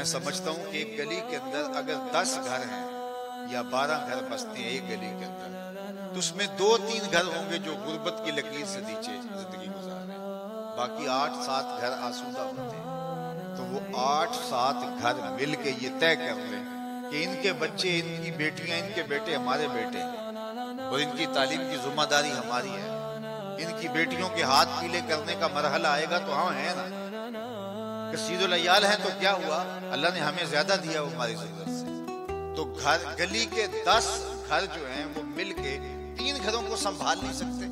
समझता हूँ कि एक गली के अंदर अगर 10 घर हैं या 12 घर बसते हैं एक गली के अंदर, तो उसमें 2-3 घर होंगे जो गुर्बत की लकीर से नीचे जिंदगी गुजार रहे हैं, बाकी 8-7 घर आसूदा होते हैं। तो वो 8-7 घर मिल के ये तय कर लें कि इनके बच्चे, इनकी बेटियां, इनके बेटे हमारे बेटे हैं और इनकी तालीम की जिम्मेदारी हमारी है। इनकी बेटियों के हाथ पीले करने का मरहला आएगा तो हम हैं ना, कसीदुल अयाल है तो क्या हुआ, अल्लाह ने हमें ज्यादा दिया हमारी जरूरत से। तो घर गली के 10 घर जो हैं वो मिल के 3 घरों को संभाल नहीं सकते।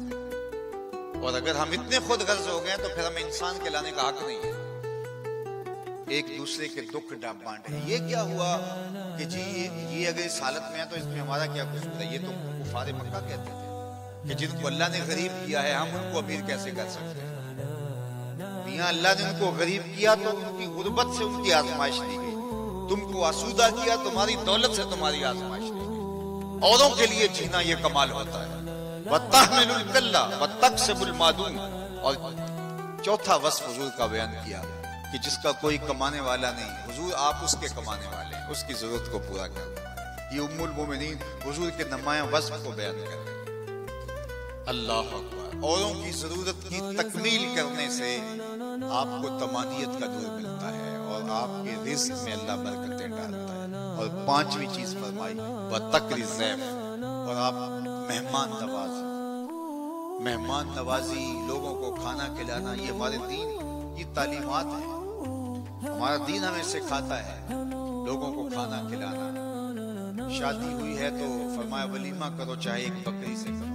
और अगर हम इतने खुद गर्ज हो गए तो फिर हमें इंसान कहलाने का हक नहीं है। एक दूसरे के दुख बांटे। ये क्या हुआ कि जी ये अगर इस हालत में है तो इसमें हमारा क्या कसूर है। ये तो कुफारे मक्का कहते थे कि जिनको अल्लाह ने गरीब किया है हम उनको अमीर कैसे कर सकते हैं। मियां अल्लाह ने उनको गरीब किया तो उनकी गुर्बत से उनकी आजमाइश दी गई, तुमको आसूदा किया तुम्हारी दौलत से तुम्हारी आजमाइश दी गई। औरों के लिए जीना ये कमाल होता है। वत्तहमिलुल कल्ला वतक्सिबुल मादूम। और चौथा वस्फ हुजूर का बयान किया कि जिसका कोई कमाने वाला नहीं, हुजूर आप उसके कमाने वाले हैं, उसकी जरूरत को पूरा कर। ये उम्मुल मोमिनीन हुजूर के नुमाया वस्फ को बयान कर रहे हैं। अल्लाह अकबर। औरों की जरूरत की तकमील करने से आपको तमानियत का नूर मिलता है और आपके रिज़्क़ में अल्लाह बरकतें डालता है। और 5वीं चीज फरमाई वतकरी ज़ैफ़। और आप मेहमान नवाजी, मेहमान नवाजी, लोगों को खाना खिलाना, ये हमारे दीन की तालीमात है। हमारा दीन हमें सिखाता है लोगों को खाना खिलाना। शादी हुई है तो फरमाया वलीमा करो, चाहे एक बकरी से करो।